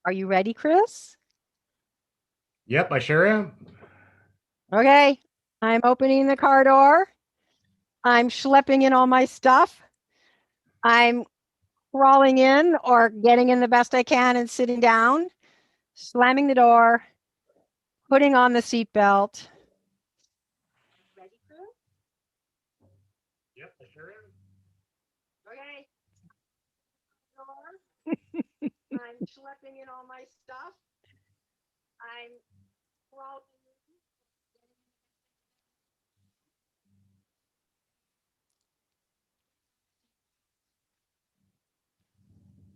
Are you ready, Chris? Yep, I sure am. Okay. I'm opening the car door. I'm schlepping in all my stuff. I'm crawling in or getting in the best I can and sitting down, slamming the door, putting on the seatbelt. Ready, Chris? Yep, I sure am. Okay. I'm schlepping in all my stuff. I'm crawling.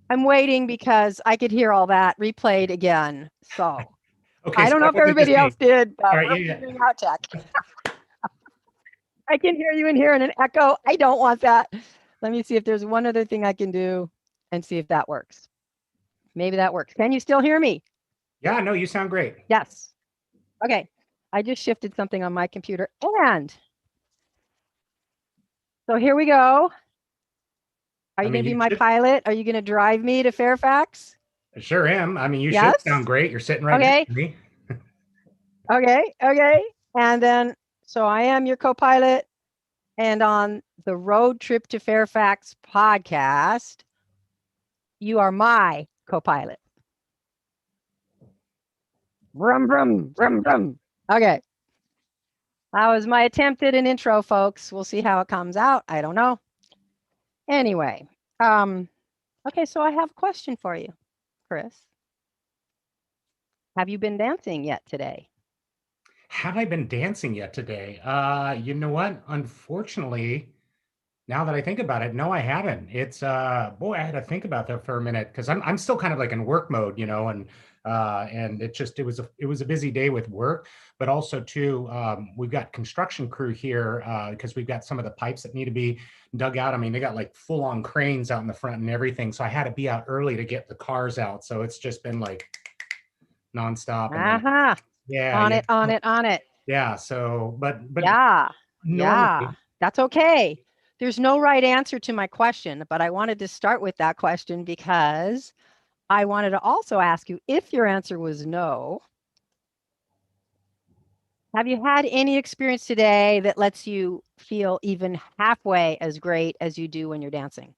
I'm waiting because I could hear all that replayed again. So Okay, I so don't know that if wasn't just everybody me. else did, All but right, we're yeah, figuring out tech. I can hear you in here in an echo. I don't want that. Let me see if there's one other thing I can do and see if that works. Maybe that works. Can you still hear me? yeah. No, you sound great. Yes. Okay. I just shifted something on my computer. And so here we go. Are I you going mean, to be you my should. pilot? Are you going to drive me to Fairfax? I sure am. I mean, you should Yes. sound great. You're sitting right next Okay. to me. Okay. Okay. And then, so I am your co pilot. And on the Road Trip to Fairfax podcast, you are my co pilot. Brum, brum, brum, brum. Okay. That was my attempt at an intro, folks. We'll see how it comes out. I don't know. Anyway, um, okay, so I have a question for you, Chris. Have you been dancing yet today? Have I been dancing yet today? You know what? Unfortunately, now that I think about it, no, I haven't. It's boy, I had to think about that for a minute because I'm still kind of like in work mode, and it was a busy day with work, but also too, we've got construction crew here because we've got some of the pipes that need to be dug out. I mean, they got like full on cranes out in the front and everything, so I had to be out early to get the cars out. So it's just been like nonstop, and then Uh-huh. yeah, On yeah, it, on it, on it. yeah. So, but Yeah, yeah. normally. That's okay. There's no right answer to my question, but I wanted to start with that question because I wanted to also ask you if your answer was no, have you had any experience today that lets you feel even halfway as great as you do when you're dancing?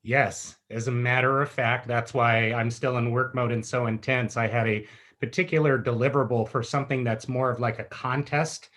Yes, as a matter of fact, that's why I'm still in work mode and so intense. I had a particular deliverable for something that's more of like a contest,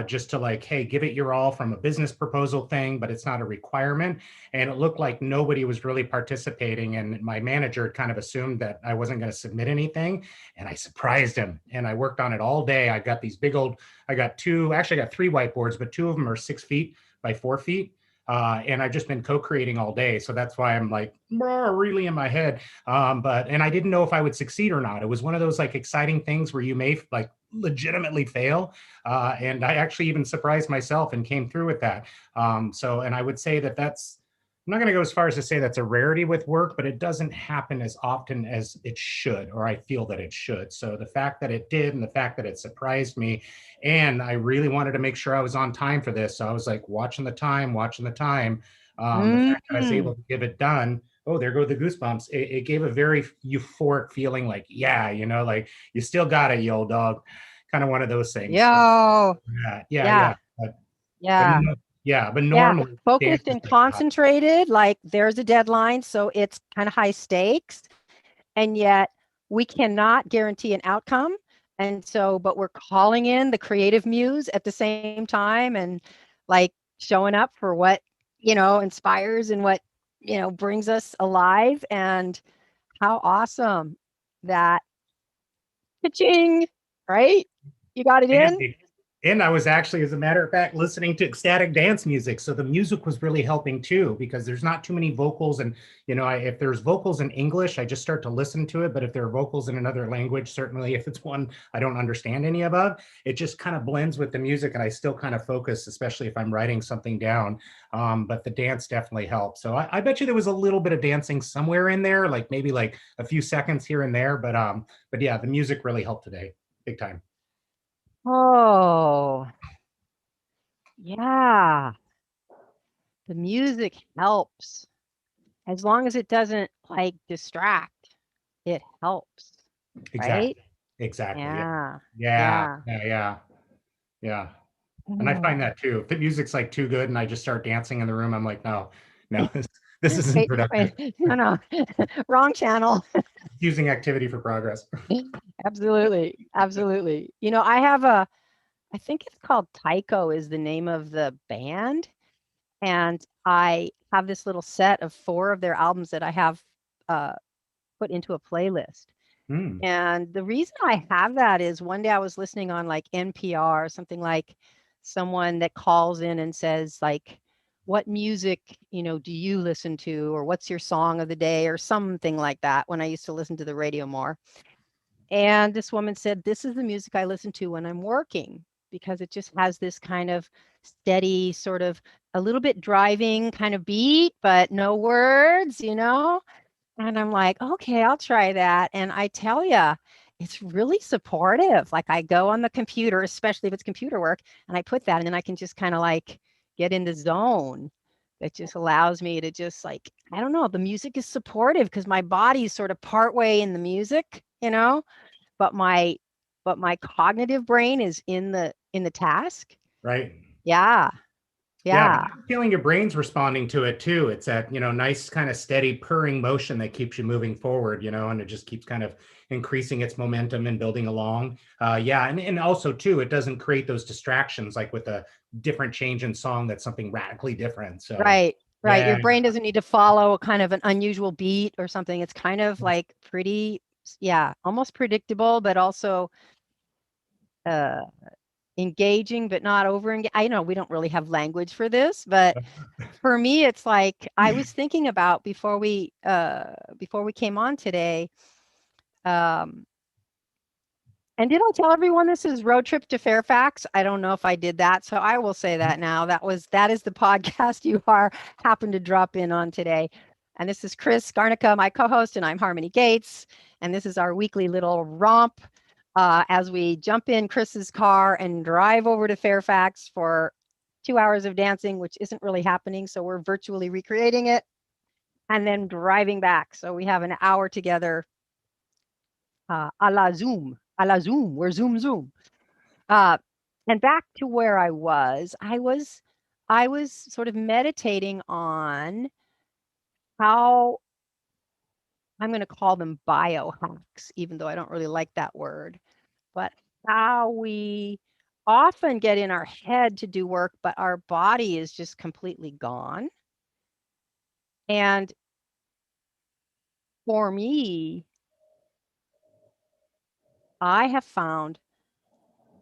just to like, hey, give it your all from a business proposal thing, but it's not a requirement. And it looked like nobody was really participating. And my manager had kind of assumed that I wasn't going to submit anything. And I surprised him. And I worked on it all day. I got these big old, I got two, actually, I got three whiteboards, but two of them are 6 feet by 4 feet, and I've just been co-creating all day, so that's why I'm like really in my head. And I didn't know if I would succeed or not. It was one of those like exciting things where you may like legitimately fail, and I actually even surprised myself and came through with that. And I would say that that's. I'm not going to go as far as to say that's a rarity with work, but it doesn't happen as often as it should, or I feel that it should. So the fact that it did and the fact that it surprised me, and I really wanted to make sure I was on time for this. So I was like watching the time, watching the time. The fact that I was Mm. able to get it done. Oh, there go the goosebumps. It gave a very euphoric feeling, like, yeah, like you still got it, you old dog. Kind of one of those things. So, Yo. yeah, yeah, Yeah. yeah. But Yeah. yeah, but Yeah. normally dance Focused is and like, concentrated, like there's a deadline, so it's kind of high stakes, and yet we cannot guarantee an outcome. And so, but we're calling in the creative muse at the same time and like showing up for what, inspires and what, brings us alive. And how awesome that pitching, right? You got it in? and I was actually, as a matter of fact, listening to ecstatic dance music. So the music was really helping too, because there's not too many vocals. And, if there's vocals in English, I just start to listen to it. But if there are vocals in another language, certainly if it's one I don't understand any of, it just kind of blends with the music. And I still kind of focus, especially if I'm writing something down. But the dance definitely helps. So I bet you there was a little bit of dancing somewhere in there, like maybe like a few seconds here and there. But yeah, the music really helped today, big time. Oh, yeah. The music helps as long as it doesn't like distract. it helps, right? Exactly. Exactly. Yeah. Yeah. Yeah. Yeah. Yeah. Yeah. Yeah. And I find Oh. that too. If the music's like too good and I just start dancing in the room, I'm like, no, no, this isn't Wait, productive. wait, no, no, wrong channel. Using activity for progress. Absolutely. Absolutely. I think it's called Tycho is the name of the band. And I have this little set of 4 of their albums that I have uh, put into a playlist. Mm, And the reason I have that is one day I was listening on like NPR, something like someone that calls in and says like, what music, do you listen to, or what's your song of the day, or something like that when I used to listen to the radio more. And this woman said, this is the music I listen to when I'm working because it just has this kind of steady, sort of a little bit driving kind of beat, but no words. And I'm like, okay, I'll try that. And I tell you, it's really supportive. Like I go on the computer, especially if it's computer work, and I put that, and then I can just kind of like get in the zone. That just allows me to just like, I don't know, the music is supportive because my body's sort of partway in the music, but my cognitive brain is in the task. right. Yeah. Yeah, but Yeah. I'm feeling your brain's responding to it too. It's that, nice kind of steady purring motion that keeps you moving forward, and it just keeps kind of increasing its momentum and building along. Yeah, and also too, it doesn't create those distractions like with a different change in song that's something radically different. So Right. Right. Your yeah, brain doesn't need to follow a kind of an unusual beat or something. It's kind of like pretty, yeah, almost predictable, but also uh engaging, but not over engaging. I know we don't really have language for this, but for me, it's like I was thinking about before we came on today. Um, And did I tell everyone this is Road Trip to Fairfax? I don't know if I did that, so I will say that now. That is the podcast you are happen to drop in on today. And this is Chris Garnica, my co-host, and I'm Harmony Gates. And this is our weekly little romp as we jump in Chris's car and drive over to Fairfax for 2 hours of dancing, which isn't really happening. So we're virtually recreating it and then driving back. So we have an hour together a la Zoom, a la Zoom. We're Zoom, Zoom. Uh, and back to where I was sort of meditating on how I'm going to call them biohacks, even though I don't really like that word, but how we often get in our head to do work, but our body is just completely gone. And for me, I have found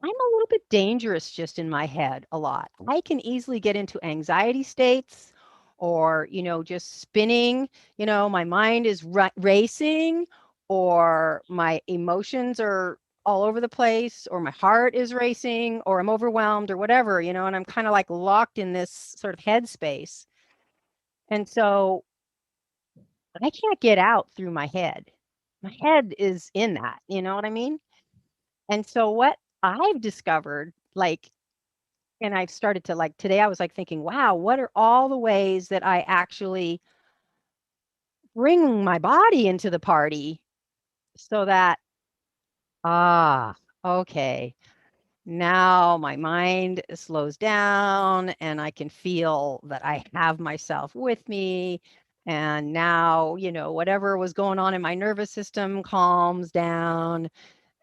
I'm a little bit dangerous just in my head a lot. I can easily get into anxiety states or, just spinning. My mind is racing or my emotions are all over the place or my heart is racing or I'm overwhelmed or whatever, and I'm kind of like locked in this sort of headspace. And so I can't get out through my head. My head is in that, you know what I mean? And so what I've discovered, like, and I've started to like today, I was like thinking, wow, what are all the ways that I actually bring my body into the party so that, ah, okay, now my mind slows down and I can feel that I have myself with me. And now, whatever was going on in my nervous system calms down.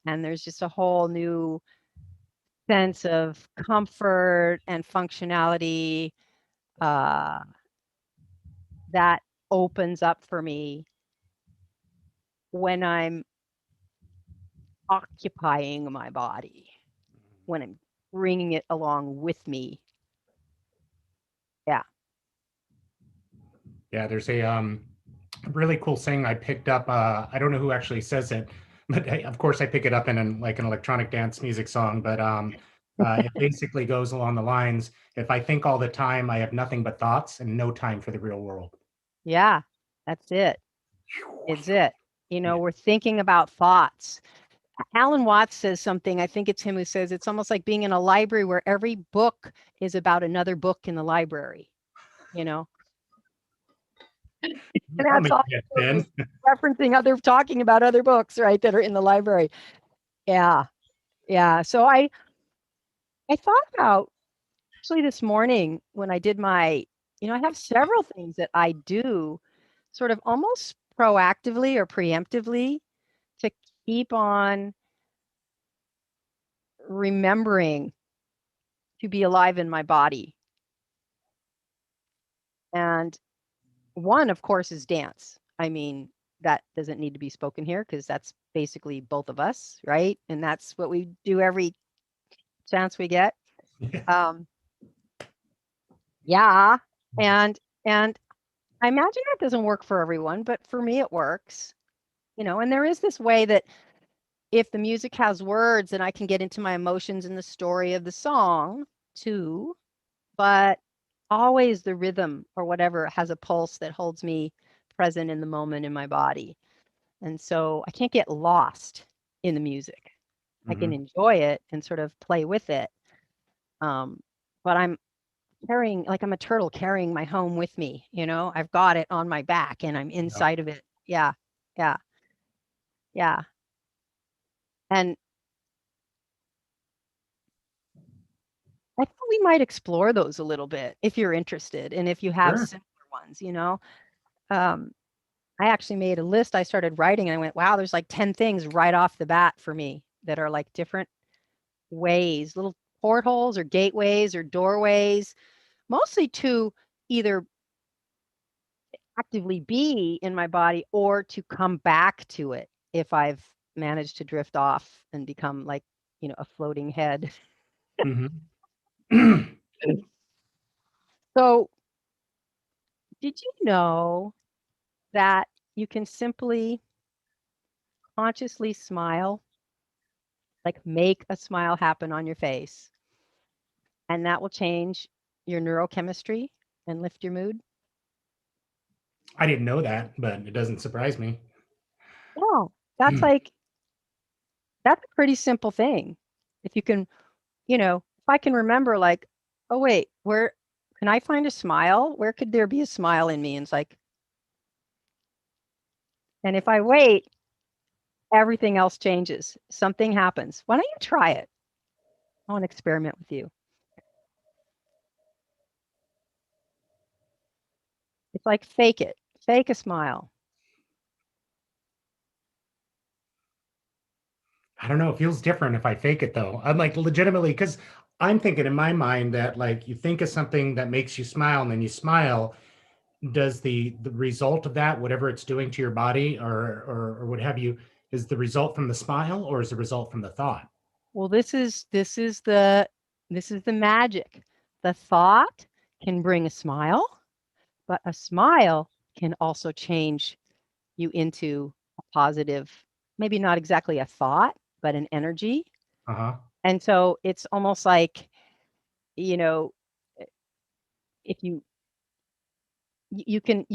And there's just a whole new sense of comfort and functionality uh, that opens up for me when I'm occupying my body, when I'm bringing it along with me. Yeah. yeah. There's a really cool saying I picked up. I don't know who actually says it, but of course I pick it up in like an electronic dance music song. But it basically goes along the lines: if I think all the time, I have nothing but thoughts and no time for the real world. Yeah. That's it. It's it. Yeah. We're thinking about thoughts. Alan Watts says something, I think it's him who says it's almost like being in a library where every book is about another book in the library, you know? And I'll that's make all that I'm doing 10. is referencing talking about other books, right, that are in the library. Yeah. Yeah. So I thought about actually this morning when I did my, I have several things that I do sort of almost proactively or preemptively to keep on remembering to be alive in my body. And one, of course, is dance. I mean, that doesn't need to be spoken here because that's basically both of us, right? And that's what we do every chance we get. Um, yeah, and I imagine that doesn't work for everyone, but for me it works. And there is this way that if the music has words, then I can get into my emotions in the story of the song too. But always the rhythm or whatever has a pulse that holds me present in the moment in my body. And so I can't get lost in the music. I can Mm-hmm. enjoy it and sort of play with it. But I'm carrying, like I'm a turtle carrying my home with me, I've got it on my back and I'm Yeah. inside of it. Yeah. Yeah. Yeah. And I thought we might explore those a little bit if you're interested and if you have Sure. similar ones. Um, I actually made a list. I started writing and I went, wow, there's like 10 things right off the bat for me that are like different ways, little portholes or gateways or doorways, mostly to either actively be in my body or to come back to it if I've managed to drift off and become like, a floating head. Mm-hmm. So, did you know that you can simply consciously smile, like make a smile happen on your face, and that will change your neurochemistry and lift your mood? I didn't know that, but it doesn't surprise me. Wow, that's like that's a pretty simple thing. If you can, if I can remember like, oh wait, where can I find a smile? Where could there be a smile in me? And it's like, and if I wait, everything else changes. Something happens. Why don't you try it? I want to experiment with you. It's like fake it. Fake a smile. I don't know. It feels different if I fake it though. I'm like legitimately because I'm thinking in my mind that like you think of something that makes you smile and then you smile. Does the result of that, whatever it's doing to your body or what have you, is the result from the smile or is the result from the thought? Well, this is the magic. The thought can bring a smile, but a smile can also change you into a positive, maybe not exactly a thought, but an energy. Uh-huh. And so it's almost like, you know, if you can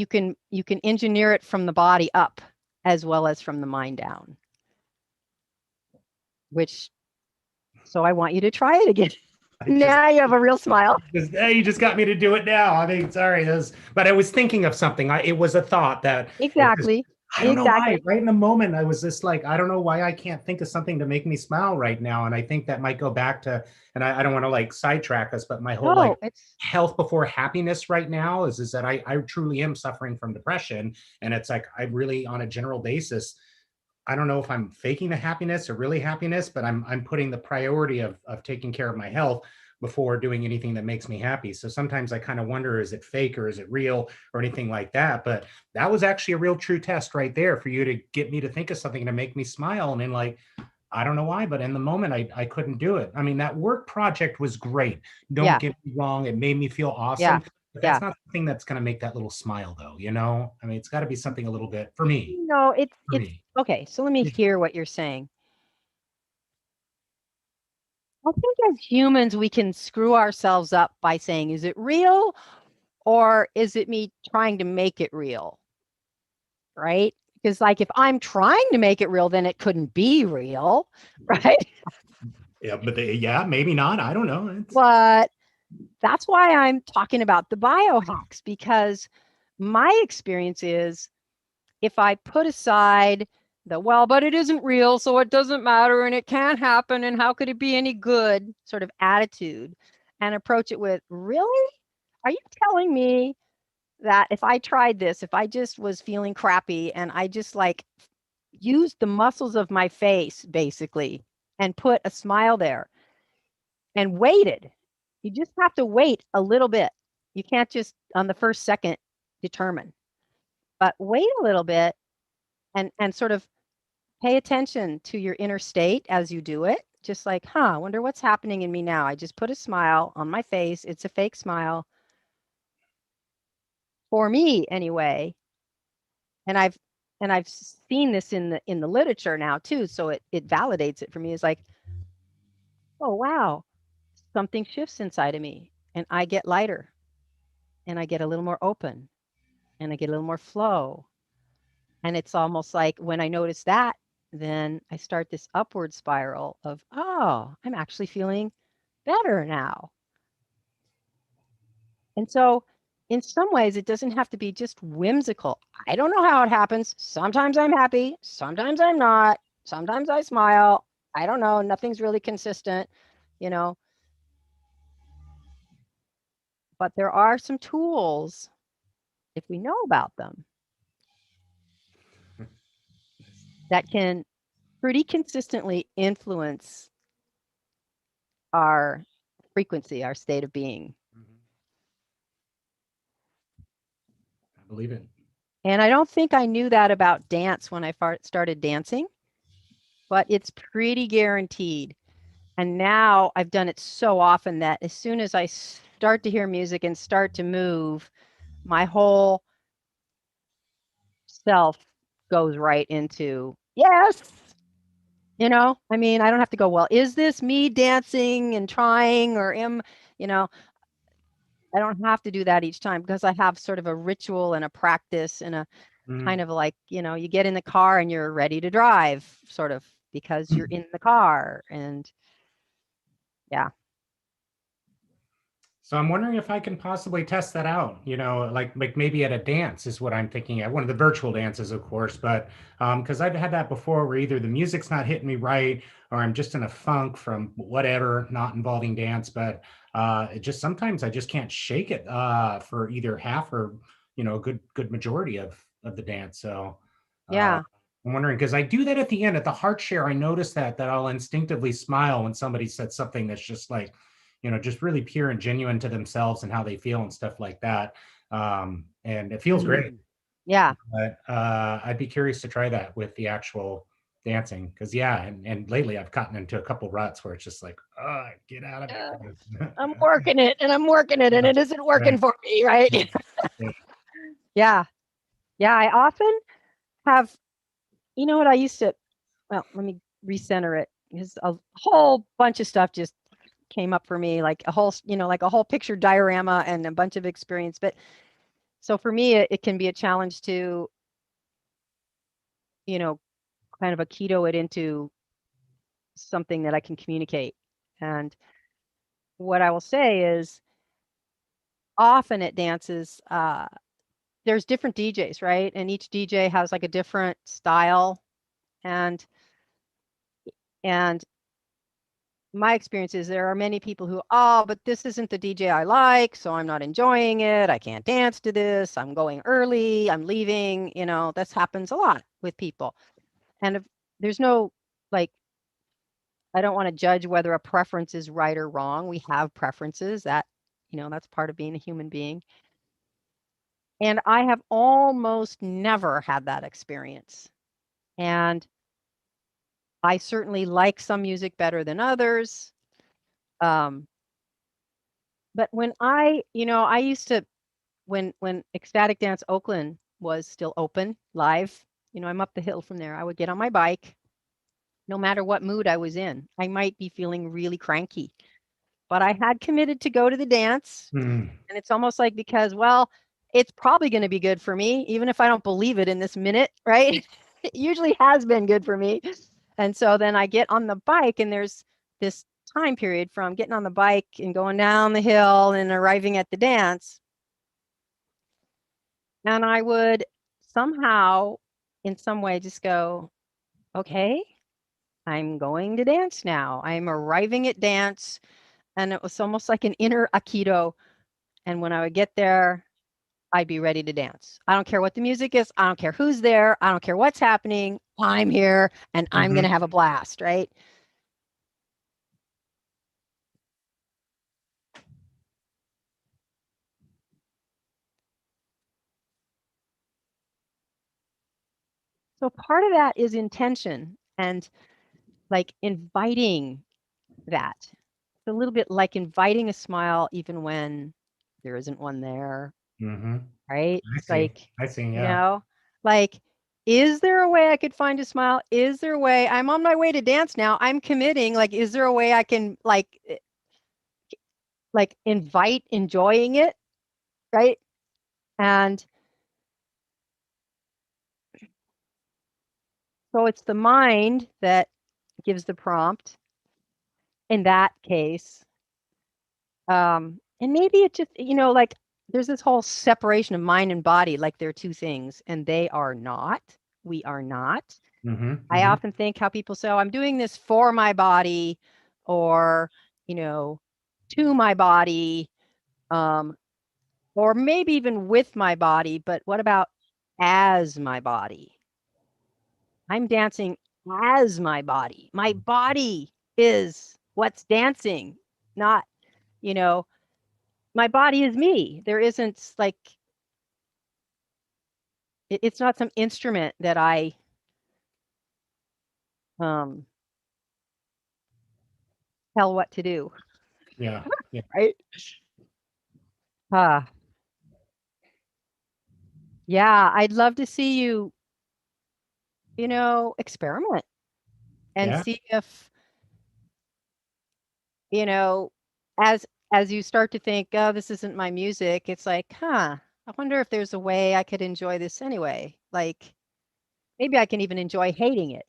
engineer it from the body up as well as from the mind down, which so I want you to try it again. I just Now you have a real smile. you just got me to do it now. I mean, sorry, but I was thinking of something. It was a thought that it just, Exactly. I don't know why. Exactly. Right in the moment, I was just like, I don't know why I can't think of something to make me smile right now. And I think that might go back to, and I don't want to like sidetrack us, but my whole like No, it's health before happiness right now is that I truly am suffering from depression. And it's like I really on a general basis I don't know if I'm faking the happiness or really happiness, but I'm putting the priority of taking care of my health before doing anything that makes me happy. So sometimes I kind of wonder, is it fake or is it real or anything like that? But that was actually a real true test right there for you to get me to think of something to make me smile. And then like, I don't know why, but in the moment I couldn't do it. I mean, that work project was great. Don't yeah, get me wrong. It made me feel yeah, awesome. But yeah. that's not the thing that's going to make that little smile though, you know? I mean, it's got to be something a little bit for me, No, it's for it's me. okay. So let me hear what you're saying. I think as humans, we can screw ourselves up by saying, is it real or is it me trying to make it real? Right? Because, like, if I'm trying to make it real, then it couldn't be real. Right? Yeah, but yeah, maybe not. I don't know. But that's why I'm talking about the biohacks because my experience is if I put aside the, well, but it isn't real, so it doesn't matter and it can't happen and how could it be any good sort of attitude, and approach it with, really? Are you telling me that if I tried this, if I just was feeling crappy and I just like used the muscles of my face basically and put a smile there and waited, you just have to wait a little bit. You can't just on the first second determine, but wait a little bit and sort of pay attention to your inner state as you do it. Just like, I wonder what's happening in me now. I just put a smile on my face. It's a fake smile for me anyway. And I've seen this in the literature now too, so it validates it for me. It's like, oh wow, something shifts inside of me and I get lighter and I get a little more open and I get a little more flow. And it's almost like when I notice that, then I start this upward spiral of, oh, I'm actually feeling better now. And so, in some ways, it doesn't have to be just whimsical. I don't know how it happens. Sometimes I'm happy, sometimes I'm not. Sometimes I smile. I don't know. Nothing's really consistent, you know. But there are some tools, if we know about them, that can pretty consistently influence our frequency, our state of being. Mhm. I believe it. And I don't think I knew that about dance when I started dancing, but it's pretty guaranteed. And now I've done it so often that as soon as I start to hear music and start to move, my whole self goes right into, yes. I mean, I don't have to go, well, is this me dancing and trying or you know, I don't have to do that each time because I have sort of a ritual and a practice and a kind Mm. of like, you get in the car and you're ready to drive, sort of, because you're in the car. And yeah. So I'm wondering if I can possibly test that out, like maybe at a dance is what I'm thinking at one of the virtual dances, of course, but because I've had that before where either the music's not hitting me right or I'm just in a funk from whatever, not involving dance, but it just sometimes I just can't shake it for either half or, a good majority of the dance. So uh, Yeah. I'm wondering because I do that at the end at the heart share. I notice that I'll instinctively smile when somebody said something that's just like, just really pure and genuine to themselves and how they feel and stuff like that. And it feels great. Yeah. But I'd be curious to try that with the actual dancing because yeah, and lately I've gotten into a couple ruts where it's just like, oh, get out of Uh, here. I'm working it and I'm working it and it isn't working Right. for me, right? Yeah. Yeah. Yeah. I often have, you know what I used to, well, let me recenter it because a whole bunch of stuff just came up for me, like a whole, like a whole picture diorama and a bunch of experience. But so for me, it can be a challenge to, you know, kind of a keto it into something that I can communicate. And what I will say is often at dances, there's different DJs, right? And each DJ has like a different style. And and my experience is there are many people who, oh, but this isn't the DJ I like, so I'm not enjoying it. I can't dance to this. I'm going early. I'm leaving. This happens a lot with people. And if there's no like, I don't want to judge whether a preference is right or wrong. We have preferences that's part of being a human being. And I have almost never had that experience. And I certainly like some music better than others. Um, but when I used to, when Ecstatic Dance Oakland was still open live, I'm up the hill from there. I would get on my bike, no matter what mood I was in. I might be feeling really cranky, but I had committed to go to the dance. Hmm. And it's almost like because, well, it's probably going to be good for me, even if I don't believe it in this minute, right? It usually has been good for me. And so then I get on the bike, and there's this time period from getting on the bike and going down the hill and arriving at the dance. And I would somehow, in some way, just go, okay, I'm going to dance now. I'm arriving at dance. And it was almost like an inner Aikido. And when I would get there, I'd be ready to dance. I don't care what the music is. I don't care who's there. I don't care what's happening. I'm here and I'm going Mm-hmm. to have a blast, right? So part of that is intention and like inviting that. It's a little bit like inviting a smile even when there isn't one there, Mm-hmm. right? I It's see. like, I see. you Yeah. know, like, is there a way I could find a smile? Is there a way I'm on my way to dance now? I'm committing. Like, is there a way I can like invite enjoying it, right? And so it's the mind that gives the prompt in that case. And maybe it just, like there's this whole separation of mind and body, like they're two things, and they are not. We are not. Mm-hmm. I Mm-hmm. often think how people say, oh, I'm doing this for my body or, you know, to my body, um, or maybe even with my body, but what about as my body? I'm dancing as my body. My body is what's dancing, not, you know, my body is me. There isn't like, it's not some instrument that I um, tell what to do, Yeah. Yeah. right? Ah, yeah, I'd love to see you, experiment and Yeah. see if, you know, as as you start to think, oh, this isn't my music, it's like, I wonder if there's a way I could enjoy this anyway. Like maybe I can even enjoy hating it,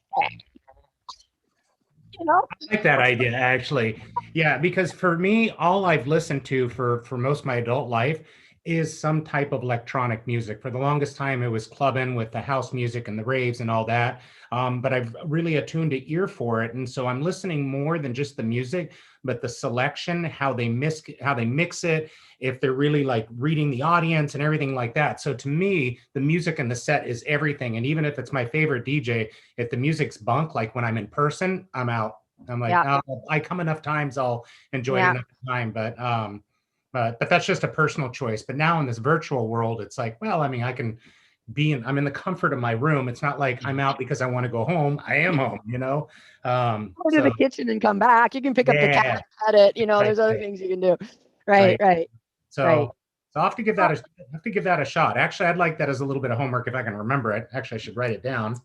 you know? I like that idea, actually. Yeah, because for me, all I've listened to for most of my adult life is some type of electronic music. For the longest time, it was clubbing with the house music and the raves and all that. But I've really attuned an ear for it, and so I'm listening more than just the music, but the selection, how they mix it, if they're really like reading the audience and everything like that. So to me, the music and the set is everything. And even if it's my favorite DJ, if the music's bunk, like when I'm in person, I'm out. I'm like, Yeah, oh, I come enough times, I'll enjoy it yeah, enough time. But that's just a personal choice. But now in this virtual world, it's like, well, I mean, I can I'm in the comfort of my room. It's not like I'm out because I want to go home. I am home, you know? go to the So kitchen and come back. You can pick up the cat, yeah, pet it, right, there's other right, things you can do. Right, right. right, right. So I'll have to give that a shot. Actually, I'd like that as a little bit of homework if I can remember it. Actually, I should write it down.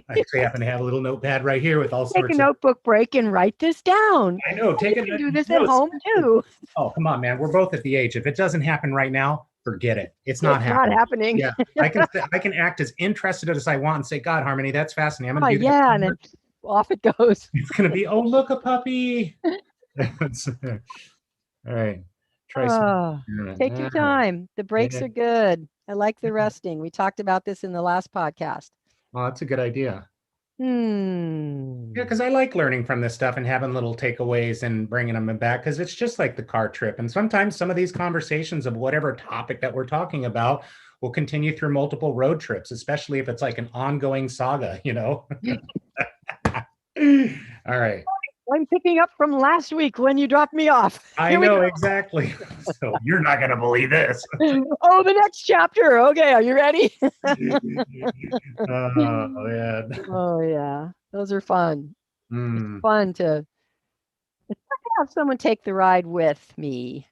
I actually happen to have a little notepad right here with all Take a sorts of. notebook break and write this down. I know, And you taking can do this at notes. home too. Oh, come on, man. We're both at the age. If it doesn't happen right now, forget it. It's not It's not happening. happening. Yeah, I can act as interested as I want and say, God, Harmony, that's fascinating. I'm Oh going to do that. yeah, and then off it goes. It's going to be, oh, look, a puppy. All right. Try some. Oh, take your All right. time. The breaks Yeah. are good. I like the resting. We talked about this in the last podcast. Well, that's a good idea. Yeah, Hmm. because I like learning from this stuff and having little takeaways and bringing them back because it's just like the car trip. And sometimes some of these conversations of whatever topic that we're talking about will continue through multiple road trips, especially if it's like an ongoing saga, you know? All right. I'm picking up from last week when you dropped me off. I Here we know go. exactly. So you're not going to believe this. Oh, the next chapter. Okay, are you ready? Oh, man. Oh yeah, those are fun. It's Mm, fun to have someone take the ride with me.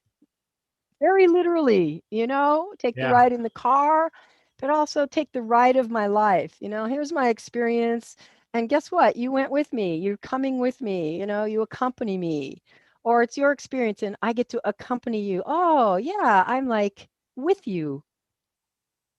Very literally, take the yeah. ride in the car, but also take the ride of my life. Here's my experience. And guess what? You went with me. You're coming with me. You accompany me. Or it's your experience and I get to accompany you. Oh, yeah, I'm like with you.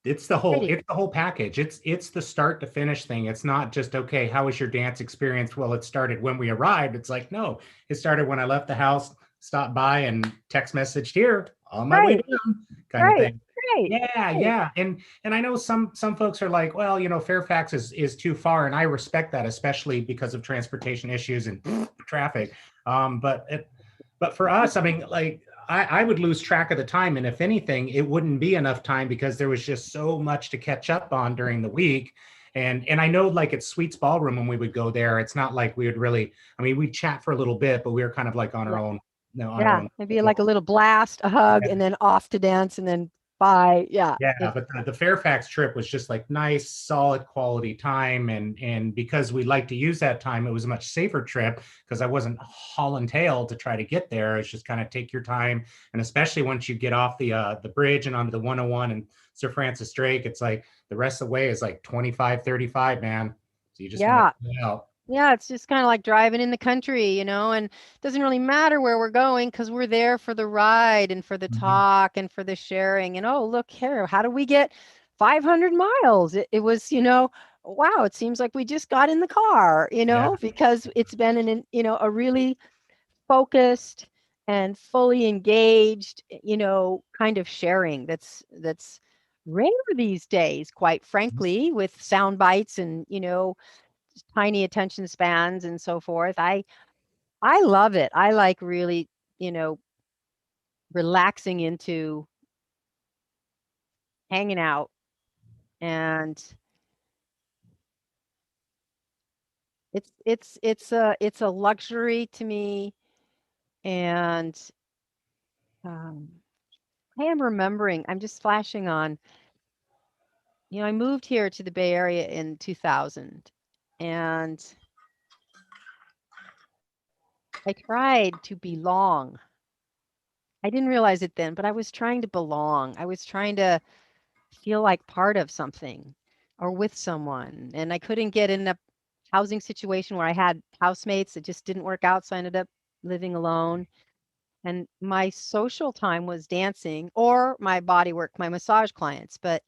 Ready. It's the whole package. It's the start to finish thing. It's not just, okay, how was your dance experience? Well, it started when we arrived. It's like, no, it started when I left the house, stopped by and text messaged here on my way Right, down kind of right. thing. Right. Yeah, Right. yeah. And I know some folks are like, well, Fairfax is too far, and I respect that, especially because of transportation issues and traffic. But for us, I mean, like I would lose track of the time, and if anything, it wouldn't be enough time because there was just so much to catch up on during the week. And I know like at Sweets Ballroom when we would go there, it's not like we would really, I mean, we'd chat for a little bit, but we were kind of like on our Yeah. own, on our Yeah. own Maybe like schedule. a little blast, a hug, and then off to dance, and then bye. Yeah. Yeah, It, but the Fairfax trip was just like nice, solid quality time, and because we like to use that time, it was a much safer trip because I wasn't hauling tail to try to get there. It's just kind of take your time, and especially once you get off the bridge and onto the 101 and Sir Francis Drake, it's like the rest of the way is like 25, 35, man. So you just want to yeah. chill out. Yeah, it's just kind of like driving in the country, and it doesn't really matter where we're going because we're there for the ride and for the Mhm. talk and for the sharing. And oh, look here, how do we get 500 miles? It was, wow, it seems like we just got in the car, Yeah. because it's been a really focused and fully engaged, kind of sharing that's rare these days, quite frankly, with sound bites and, tiny attention spans and so forth. I love it. I like really, you know, relaxing into hanging out, and it's a luxury to me. And um I am remembering, I'm just flashing on, I moved here to the Bay Area in 2000, and I tried to belong. I didn't realize it then, but I was trying to belong. I was trying to feel like part of something or with someone. And I couldn't get in a housing situation where I had housemates. It just didn't work out. So I ended up living alone. And my social time was dancing or my body work, my massage clients, but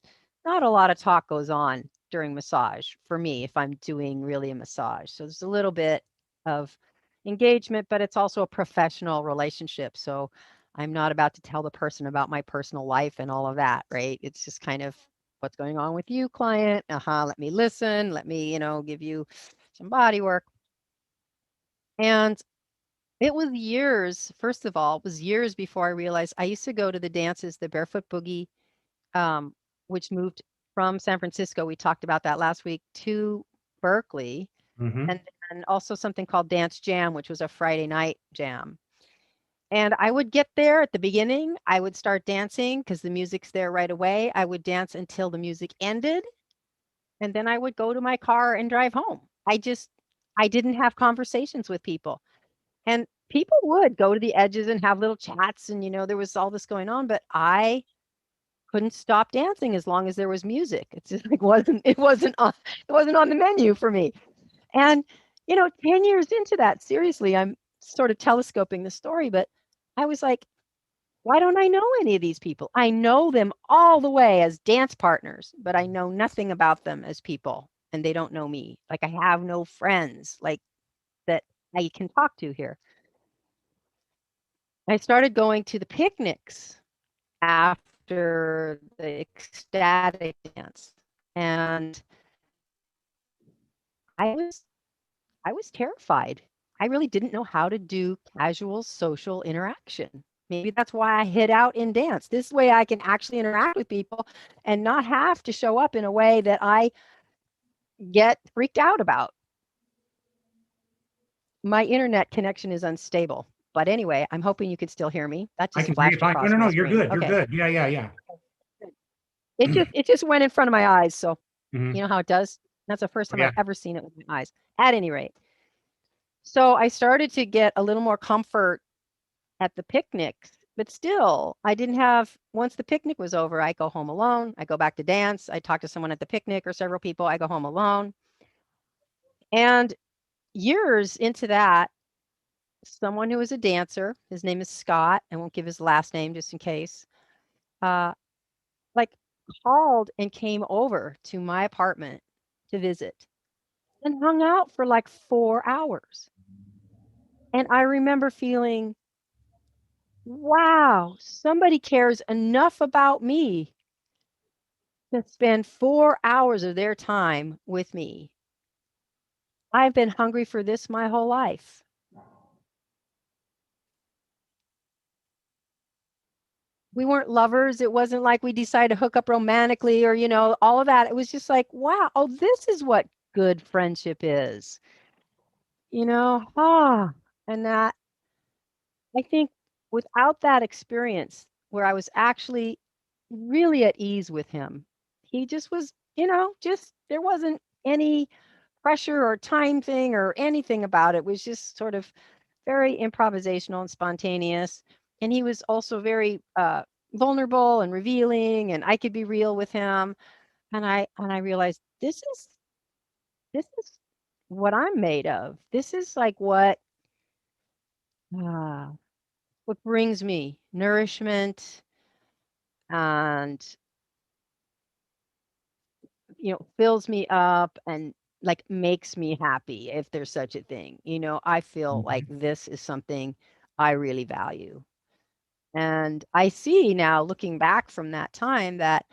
not a lot of talk goes on during massage for me if I'm doing really a massage. So there's a little bit of engagement, but it's also a professional relationship. So I'm not about to tell the person about my personal life and all of that, right? It's just kind of what's going on with you, client. Let me listen. Let me, give you some body work. And it was years, first of all, it was years before I realized I used to go to the dances, the Barefoot Boogie, um, which moved from San Francisco. We talked about that last week to Berkeley. Hmm. And then also something called Dance Jam, which was a Friday night jam. And I would get there at the beginning. I would start dancing because the music's there right away. I would dance until the music ended. And then I would go to my car and drive home. I didn't have conversations with people. And people would go to the edges and have little chats and there was all this going on, but I couldn't stop dancing as long as there was music. It's just like it wasn't on the menu for me. And 10 years into that, seriously, I'm sort of telescoping the story, but I was like, why don't I know any of these people? I know them all the way as dance partners, but I know nothing about them as people and they don't know me. Like I have no friends like that I can talk to here. I started going to the picnics after the ecstatic dance. And I was I was terrified. I really didn't know how to do casual social interaction. Maybe that's why I hid out in dance. This way I can actually interact with people and not have to show up in a way that I get freaked out about. My internet connection is unstable. But anyway, I'm hoping you can still hear me. That I just can hear you flashed fine. No, across no, my no, you're screen. good. You're Okay. good. Yeah, yeah, yeah. It just went in front of my eyes, so Hmm. you know how it does? That's the first time Yeah. I've ever seen it with my eyes. At any rate, so I started to get a little more comfort at the picnics, but still, I didn't have, once the picnic was over, I go home alone. I go back to dance. I talk to someone at the picnic or several people. I go home alone. And years into that, someone who was a dancer, his name is Scott, I won't give his last name just in case, uh, like called and came over to my apartment to visit and hung out for like 4 hours. And I remember feeling, wow, somebody cares enough about me to spend 4 hours of their time with me. I've been hungry for this my whole life. We weren't lovers. It wasn't like we decided to hook up romantically or, all of that. It was just like, wow, oh, this is what good friendship is. And that I think without that experience where I was actually really at ease with him, he just was, just there wasn't any pressure or time thing or anything about it. It was just sort of very improvisational and spontaneous. And he was also very vulnerable and revealing, and I could be real with him. And I realized this is what I'm made of. This is like uh, what brings me nourishment and fills me up and like makes me happy, if there's such a thing. I feel like Mhm. this is something I really value. And I see now, looking back from that time, that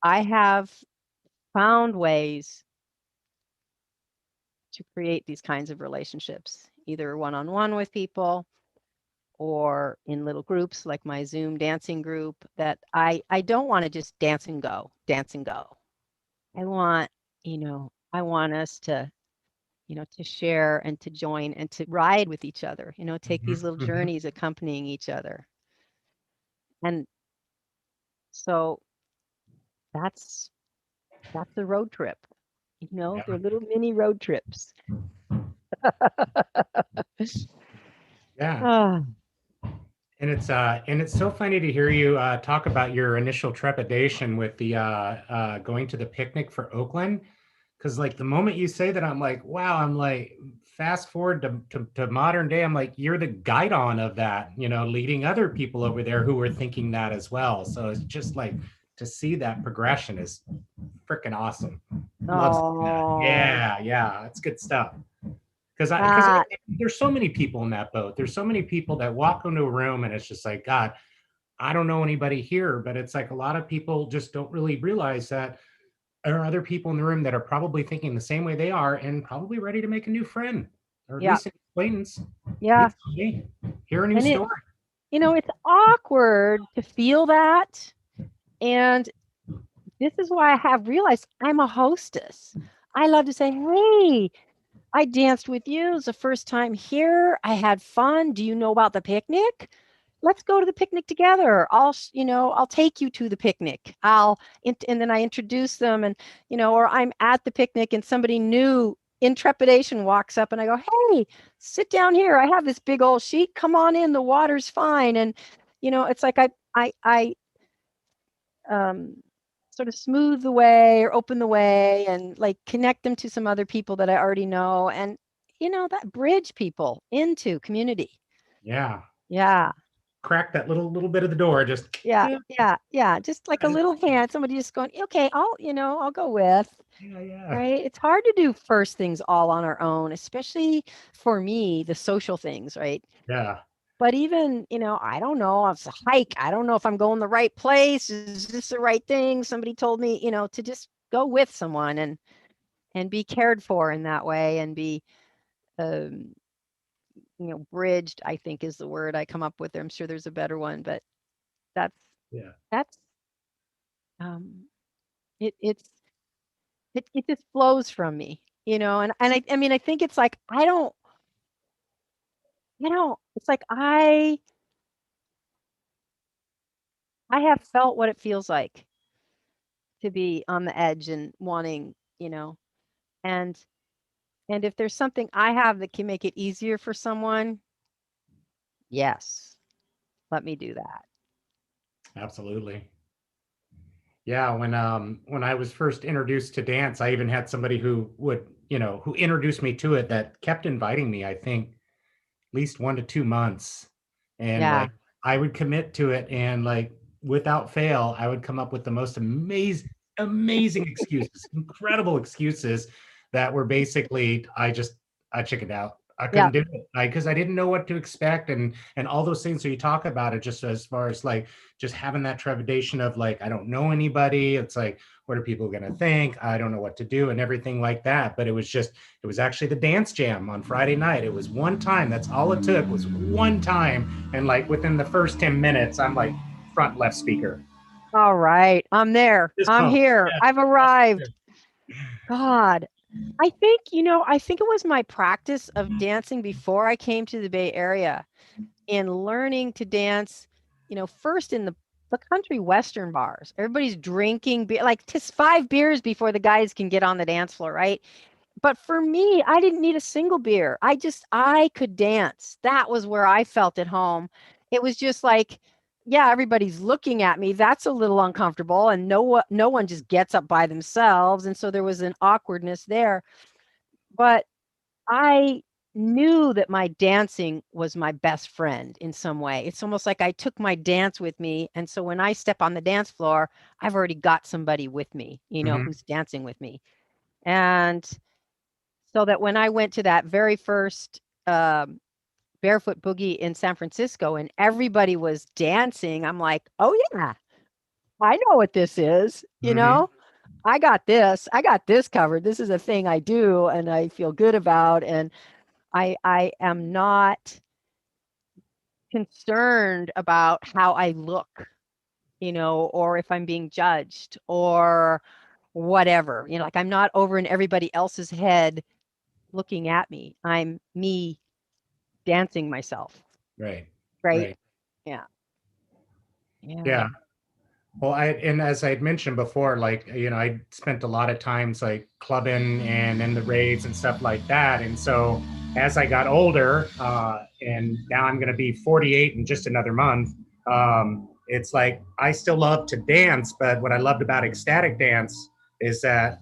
I have found ways to create these kinds of relationships, either one-on-one with people or in little groups like my Zoom dancing group, that I don't want to just dance and go, dance and go. I want us to share and to join and to ride with each other, take these Mhm. little Mhm. journeys accompanying each other. And so that's that's a road trip. Yeah. They're little mini road trips. Yeah. Ah, And it's so funny to hear you talk about your initial trepidation with the going to the picnic for Oakland. Because like the moment you say that, I'm like, wow, I'm like, fast forward to modern day, I'm like, you're the guide on of that, leading other people over there who were thinking that as well. So it's just like to see that progression is freaking awesome. Love seeing that. oh, Yeah, yeah, it's good stuff. Because that, there's so many people in that boat. There's so many people that walk into a room and it's just like, God, I don't know anybody here, but it's like a lot of people just don't really realize that there are other people in the room that are probably thinking the same way they are and probably ready to make a new friend or at yeah, least an acquaintance. yeah. Meet somebody, hear a new And story. it's awkward to feel that. And this is why I have realized I'm a hostess. I love to say, hey, I danced with you. It was the first time here. I had fun. Do you know about the picnic? Let's go to the picnic together. I'll take you to the picnic. And then I introduce them, and, or I'm at the picnic and somebody new in trepidation walks up and I go, hey, sit down here. I have this big old sheet. Come on in. The water's fine. And, it's like I um, sort of smooth the way or open the way and like connect them to some other people that I already know, and that bridge people into community. Yeah. Yeah. Crack that little bit of the door. Just Yeah, yeah, yeah, yeah. Just like a little hand, somebody just going, okay, I'll go with, yeah, yeah. right? It's hard to do first things all on our own, especially for me, the social things, right? Yeah. But even, I don't know, if it's a hike, I don't know if I'm going the right place. Is this the right thing? Somebody told me, to just go with someone and be cared for in that way and be, um, bridged, I think is the word I come up with. I'm sure there's a better one, but that's, Yeah. that's, um, it's, it just flows from me, and I mean, I think it's like, it's like I have felt what it feels like to be on the edge and wanting, and if there's something I have that can make it easier for someone, yes, let me do that. Absolutely. Yeah, when I was first introduced to dance, I even had somebody who would, who introduced me to it that kept inviting me, I think, at least 1 to 2 months. And Yeah. like I would commit to it and like without fail, I would come up with the most amazing excuses, incredible excuses that were basically I chickened out. I Yeah. couldn't do it, because I didn't know what to expect, and all those things. So you talk about it, just as far as like just having that trepidation of like, I don't know anybody. It's like, what are people going to think? I don't know what to do and everything like that. But it was actually the dance jam on Friday night. It was one time. That's all it took, was one time. And like within the first 10 minutes, I'm like front left speaker. All right. I'm there. Fist I'm pump. here. Yeah. I've arrived. God. I think, I think it was my practice of dancing before I came to the Bay Area in learning to dance, first in the country western bars. Everybody's drinking beer, like just 5 beers before the guys can get on the dance floor, right? But for me, I didn't need a single beer. I could dance. That was where I felt at home. It was just like, yeah, everybody's looking at me. That's a little uncomfortable. And no one just gets up by themselves. And so there was an awkwardness there. But I knew that my dancing was my best friend in some way. It's almost like I took my dance with me. And so when I step on the dance floor, I've already got somebody with me, Mhm. who's dancing with me. And so that when I went to that very first barefoot boogie in San Francisco and everybody was dancing, I'm like, oh yeah, I know what this is. Mhm. I got this. I got this covered. This is a thing I do and I feel good about. And I am not concerned about how I look, or if I'm being judged or whatever. Like I'm not over in everybody else's head looking at me. I'm me dancing myself, Right. right? Right. Yeah. Yeah. Yeah. Well, and as I had mentioned before, like, I spent a lot of times like clubbing and in the raves and stuff like that. And so as I got older, and now I'm going to be 48 in just another month, it's like I still love to dance, but what I loved about ecstatic dance is that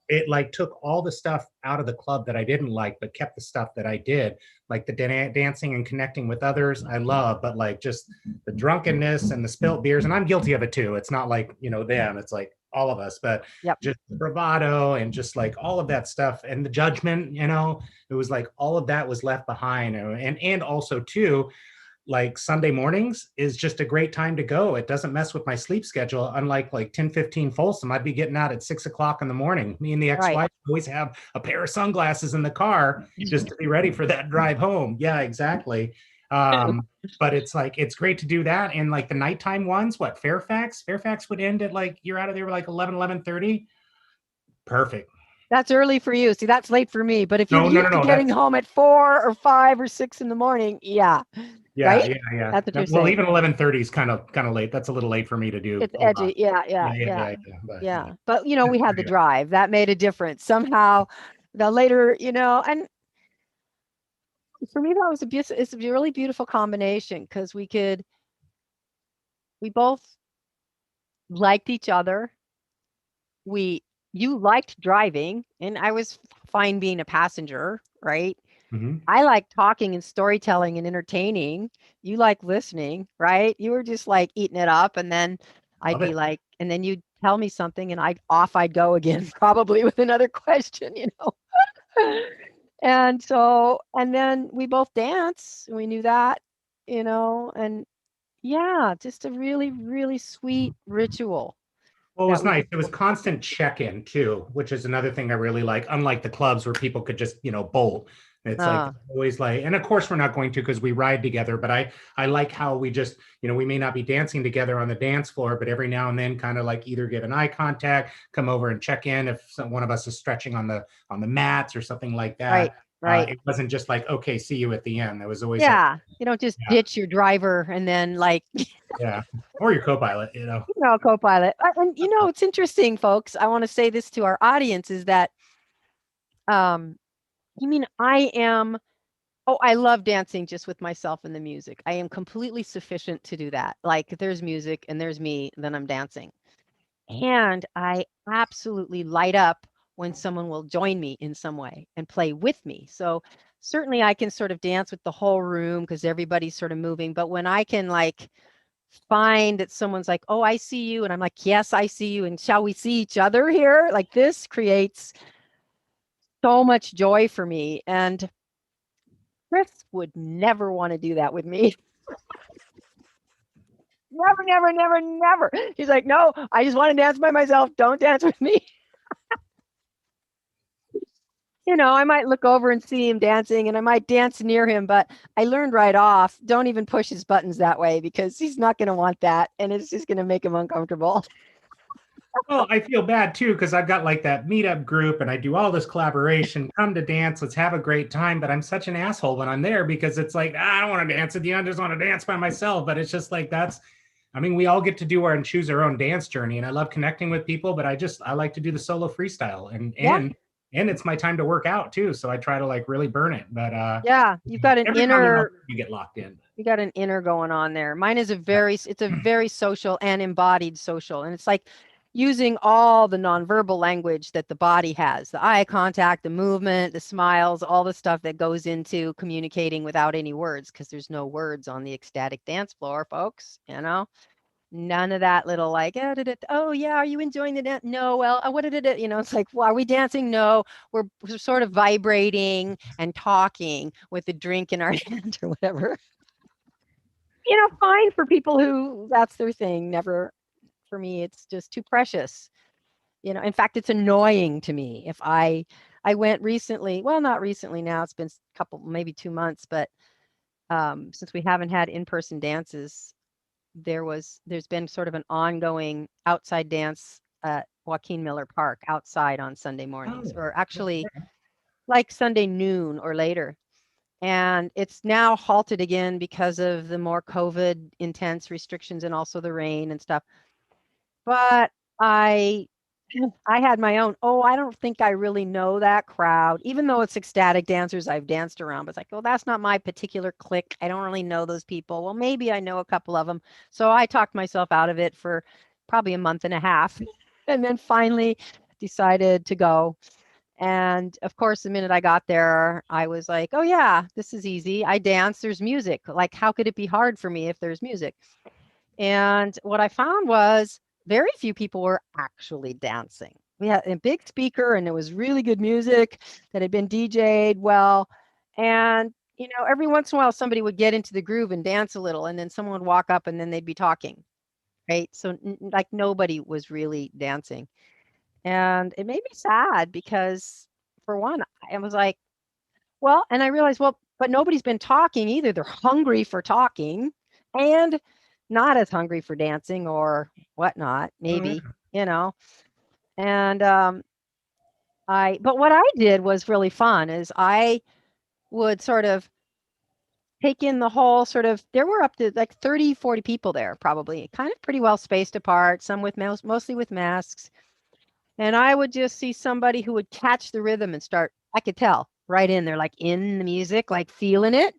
it like took all the stuff out of the club that I didn't like, but kept the stuff that I did, like the dancing and connecting with others. I love, but like just the drunkenness and the spilt beers, and I'm guilty of it too. It's not like them; it's like all of us. But Yep. just the bravado and just like all of that stuff and the judgment, it was like all of that was left behind, and also too, like Sunday mornings is just a great time to go. It doesn't mess with my sleep schedule. Unlike like 10:15 Folsom, I'd be getting out at 6 o'clock in the morning. Me and the Right. ex-wife always have a pair of sunglasses in the car just to be ready for that drive home. Yeah, exactly. But it's like, it's great to do that. And like the nighttime ones, what, Fairfax would end at like, you're out of there like 11:30. Perfect. That's early for you. See, that's late for me. But if you're No, no, no, used to no. getting That's home at 4 or 5 or 6 in the morning, yeah. Yeah, Right? yeah, yeah. That's what you're Well, saying. even 11:30 is kind of late. That's a little late for me to do It's a lot. edgy. Yeah, yeah, Yeah, yeah, yeah, yeah, yeah. But yeah. But we had the yeah. drive. That made a difference. Somehow the later, and for me that was it's a really beautiful combination because we both liked each other. You liked driving and I was fine being a passenger, right? Mhm. I like talking and storytelling and entertaining. You like listening, right? You were just like eating it up and then I'd Love be it. like, and then you'd tell me something and I'd go again, probably with another question. And then we both dance. We knew that, and yeah, just a really, really sweet ritual Well, it that was we nice. just It was constant check-in too, which is another thing I really like. Unlike the clubs where people could just, bolt. It's like uh always like, and of course we're not going to because we ride together. But I like how we just, we may not be dancing together on the dance floor, but every now and then, kind of like either give an eye contact, come over and check in if one of us is stretching on the mats or something like right, that. right. It wasn't just like, okay, see you at the end. There was always like, Yeah, you don't just yeah, ditch your driver and then like yeah, or your co-pilot, co-pilot. And it's interesting, folks. I want to say this to our audience is that um you mean I am oh, I love dancing just with myself and the music. I am completely sufficient to do that. Like if there's music and there's me, then I'm dancing. And I absolutely light up when someone will join me in some way and play with me. So certainly I can sort of dance with the whole room because everybody's sort of moving. But when I can like find that someone's like, oh, I see you. And I'm like, yes, I see you. And shall we see each other here? Like this creates so much joy for me. And Chris would never want to do that with me. Never, never, never, never. He's like, no, I just want to dance by myself. Don't dance with me. I might look over and see him dancing and I might dance near him, but I learned right off, don't even push his buttons that way because he's not going to want that. And it's just going to make him uncomfortable. Well, I feel bad too because I've got like that meetup group and I do all this collaboration. Come to dance, let's have a great time. But I'm such an asshole when I'm there because it's like, I don't want to dance with you. I just want to dance by myself. But it's just like I mean, we all get to do and choose our own dance journey. And I love connecting with people, but I like to do the solo freestyle Yeah. And it's my time to work out too. So I try to like really burn it. But Yeah. You've got an every now and then you get locked in. you got an inner going on there. Mine is it's a very social and embodied social. And it's like using all the nonverbal language that the body has, the eye contact, the movement, the smiles, all the stuff that goes into communicating without any words, because there's no words on the ecstatic dance floor, folks, None of that little like, oh yeah, are you enjoying the dance? No, well, what did it, it's like, well, are we dancing? No, we're sort of vibrating and talking with a drink in our hand or whatever. Fine for people who that's their thing. Never for me, it's just too precious. In fact, it's annoying to me if I went recently, well, not recently now, it's been a couple, maybe 2 months, but since we haven't had in-person dances, there's been sort of an ongoing outside dance at Joaquin Miller Park outside on Sunday mornings, or actually like Sunday noon or later. And it's now halted again because of the more COVID intense restrictions and also the rain and stuff. But I had my own, oh, I don't think I really know that crowd. Even though it's ecstatic dancers I've danced around, but it's like, oh, that's not my particular clique. I don't really know those people. Well, maybe I know a couple of them. So I talked myself out of it for probably a month and a half. And then finally decided to go. And of course, the minute I got there, I was like, oh, yeah, this is easy. I dance, there's music. Like, how could it be hard for me if there's music? And what I found was very few people were actually dancing. We had a big speaker and it was really good music that had been DJ'd well. And, every once in a while somebody would get into the groove and dance a little and then someone would walk up and then they'd be talking. Right. So like nobody was really dancing. And it made me sad because for one, I was like, well, and I realized, well, but nobody's been talking either. They're hungry for talking and not as hungry for dancing or whatnot, maybe, you know. And but what I did was really fun is I would sort of take in the whole sort of, there were up to like 30, 40 people there, probably kind of pretty well spaced apart, some with mostly with masks. And I would just see somebody who would catch the rhythm and start, I could tell right in there, like in the music, like feeling it.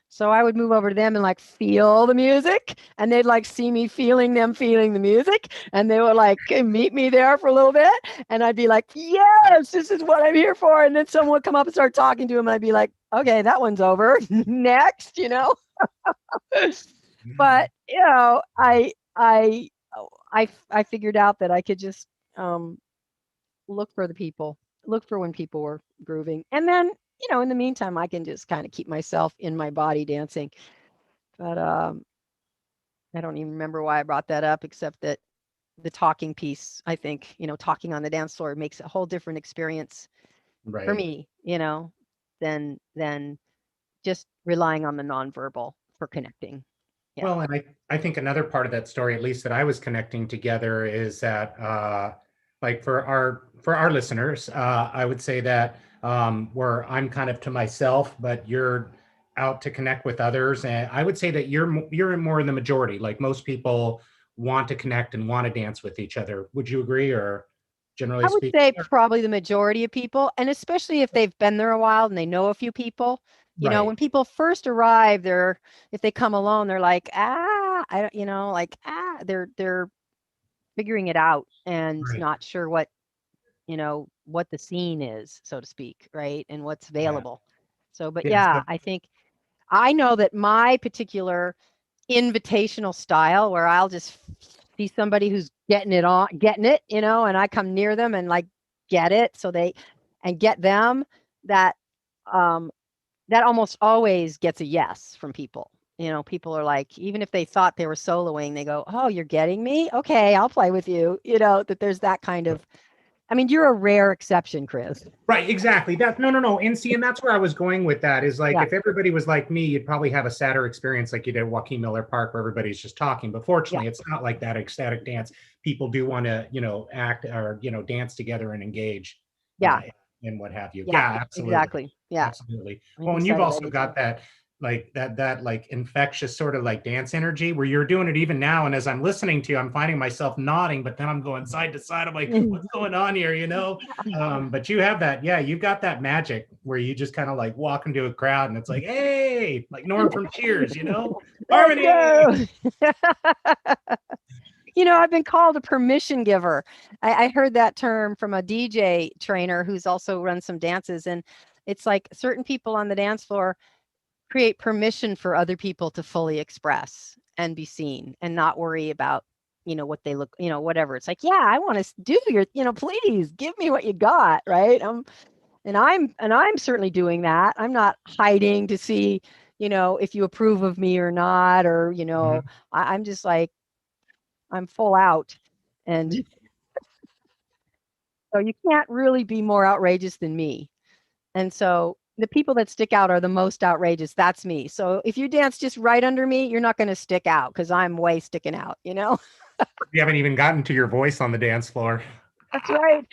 So I would move over to them and like feel the music, and they'd like see me feeling them feeling the music, and they would like meet me there for a little bit, and I'd be like, yes, this is what I'm here for. And then someone would come up and start talking to him, and I'd be like, okay, that one's over. Next, But I figured out that I could just look for the people, look for when people were grooving. And then, in the meantime, I can just kind of keep myself in my body dancing. But I don't even remember why I brought that up, except that the talking piece, I think, talking on the dance floor makes a whole different experience for me, than just relying on the nonverbal for connecting. Yeah. Well, and I think another part of that story, at least that I was connecting together, is that like for our listeners, I would say that where I'm kind of to myself, but you're out to connect with others, and I would say that you're more in the majority. Like most people want to connect and want to dance with each other. Would you agree, or generally I would speaking? say probably the majority of people, and especially if they've been there a while and they know a few people. Right. When people first arrive, if they come alone, they're like, I don't, they're figuring it out and Right. not sure what the scene is, so to speak, right? And what's Yeah. available. So, but Yeah. yeah, I think I know that my particular invitational style where I'll just see somebody who's getting it, and I come near them and like get it and get them that that almost always gets a yes from people. You know, people are like, even if they thought they were soloing, they go, "Oh, you're getting me? Okay, I'll play with you." You know, that there's that kind of, I mean, you're a rare exception, Chris. Right, exactly. That no, no, no. And see, and that's where I was going with that is like Yeah, if everybody was like me, you'd probably have a sadder experience like you did at Joaquin Miller Park where everybody's just talking. But yeah, fortunately, it's not like that ecstatic dance. People do want to, act or dance together and engage uh, yeah, and what have you. yeah, Yeah, absolutely. exactly. Yeah, Absolutely. I'm Well, and you've excited about also it too. got that like infectious sort of like dance energy where you're doing it even now. And as I'm listening to you, I'm finding myself nodding, but then I'm going side to side. I'm like, what's going on here? But you have that, yeah, you've got that magic where you just kind of like walk into a crowd and it's like, hey, like Norm from Cheers, Let's harmony. go. You know, I've been called a permission giver. I heard that term from a DJ trainer who's also run some dances. And it's like certain people on the dance floor create permission for other people to fully express and be seen and not worry about, what they look, whatever. It's like, yeah, I want to do your, please give me what you got. Right. And I'm certainly doing that. I'm not hiding to see, if you approve of me or not, or, Mhm. I'm just like, I'm full out. And so you can't really be more outrageous than me. And so the people that stick out are the most outrageous. That's me. So if you dance just right under me, you're not going to stick out because I'm way sticking out, you know? You haven't even gotten to your voice on the dance floor. That's right.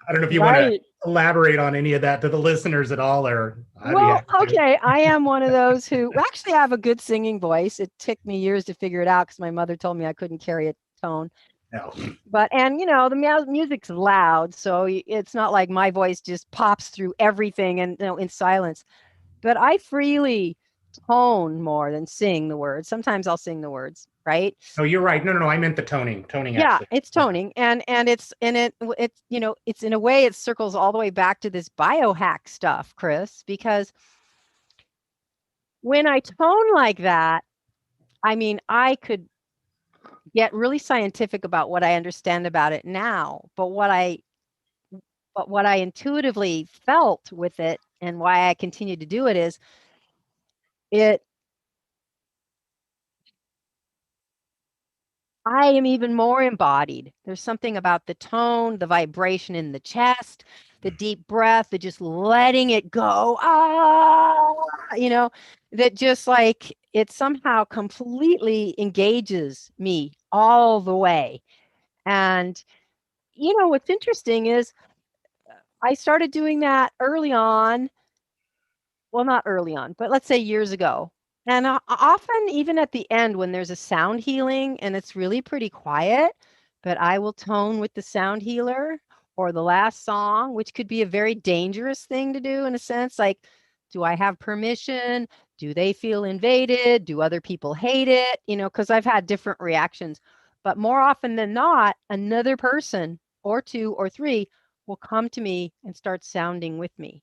I don't know if you want to Right. elaborate on any of that to the listeners at all, or I'd be Well, happy to. okay. I am one of those who well, actually I have a good singing voice. It took me years to figure it out because my mother told me I couldn't carry a tone. No. But, and the music's loud. So it's not like my voice just pops through everything and, in silence. But I freely tone more than sing the words. Sometimes I'll sing the words, right? Oh, you're right. No, no, no. I meant the toning. Toning, Yeah, actually. it's Yeah. toning, and it's in a way it circles all the way back to this biohack stuff, Chris, because when I tone like that, I mean, I could get really scientific about what I understand about it now, but what I intuitively felt with it and why I continue to do it is it I am even more embodied. There's something about the tone, the vibration in the chest, the deep breath, the just letting it go. That just like it somehow completely engages me all the way. And, what's interesting is I started doing that early on. Well, not early on, but let's say years ago. And often, even at the end, when there's a sound healing and it's really pretty quiet, but I will tone with the sound healer or the last song, which could be a very dangerous thing to do in a sense. Like, do I have permission? Do they feel invaded? Do other people hate it? Because I've had different reactions. But more often than not, another person or two or three will come to me and start sounding with me.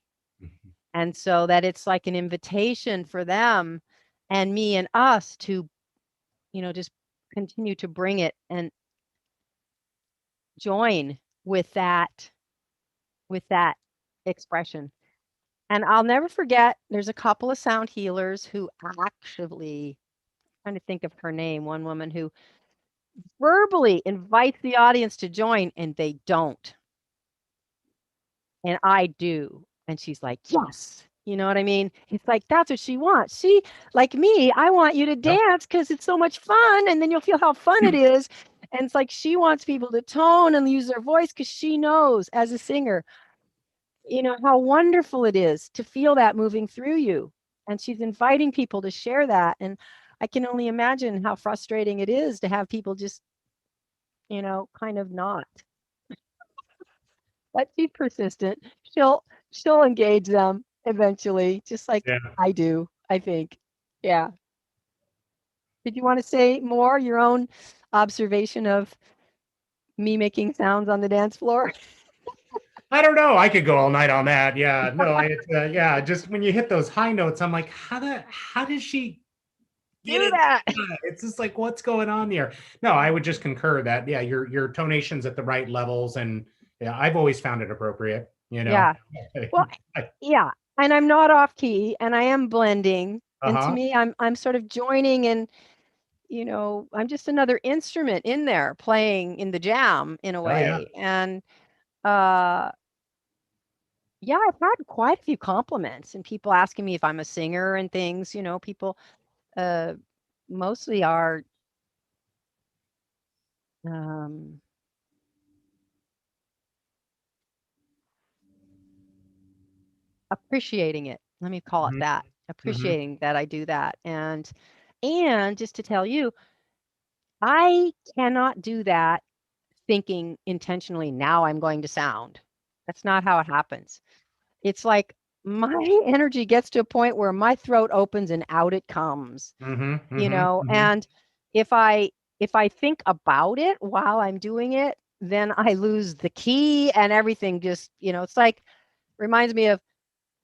And so that it's like an invitation for them and me and us to, just continue to bring it and join with that expression. And I'll never forget, there's a couple of sound healers who actually, trying to think of her name, one woman who verbally invites the audience to join and they don't. And I do. And she's like, yes. You know what I mean? It's like, that's what she wants. She, like me, I want you to Yep. dance because it's so much fun. And then you'll feel how fun it is. And it's like she wants people to tone and use their voice because she knows as a singer, how wonderful it is to feel that moving through you. And she's inviting people to share that. And I can only imagine how frustrating it is to have people just, kind of not. But she's persistent. She'll engage them eventually, just like Yeah. I do, I think. Yeah. Did you want to say more, your own observation of me making sounds on the dance floor? I don't know. I could go all night on that. Yeah. No, yeah. Just when you hit those high notes, I'm like, how does she get Do it? that. It's just like, what's going on here? No, I would just concur that, yeah, your tonation's at the right levels. And yeah, I've always found it appropriate. Yeah. Well, yeah. and I'm not off key, and I am blending. And to Uh-huh. me, I'm sort of joining, and I'm just another instrument in there playing in the jam in a Oh yeah. way. And uh yeah, I've had quite a few compliments and people asking me if I'm a singer and things. People uh mostly are um appreciating it. Let me call it Hmm. that. Hmm. Appreciating that I do that. And just to tell you, I cannot do that thinking intentionally, now I'm going to sound. That's not how it happens. It's like my energy gets to a point where my throat opens and out it comes, Hmm. Hmm. Hmm. and if I think about it while I'm doing it, then I lose the key and everything. Just, it's like, reminds me of,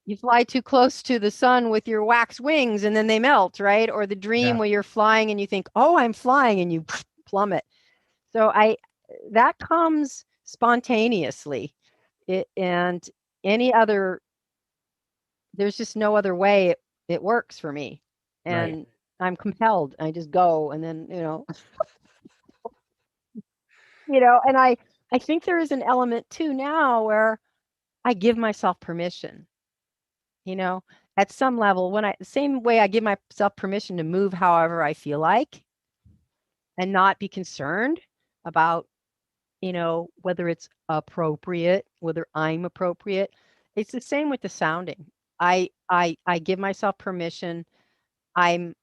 you fly too close to the sun with your wax wings and then they melt, right? Or the dream Yeah. where you're flying and you think, oh, I'm flying, and you plummet. So that comes spontaneously. And any other, there's just no other way it works for me. Right. And I'm compelled. I just go, and then, and I think there is an element too now where I give myself permission, you know, at some level, when the same way I give myself permission to move however I feel like and not be concerned about, whether it's appropriate, whether I'm appropriate. It's the same with the sounding. I give myself permission. I've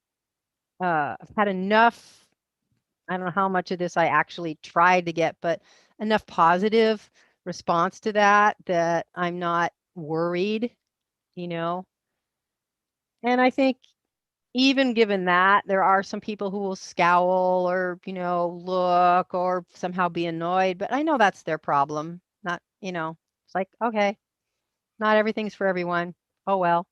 had enough. I don't know how much of this I actually tried to get, but enough positive response to that I'm not worried, you know. And I think even given that, there are some people who will scowl or, look or somehow be annoyed, but I know that's their problem. Not, it's like, okay, not everything's for everyone. Oh well.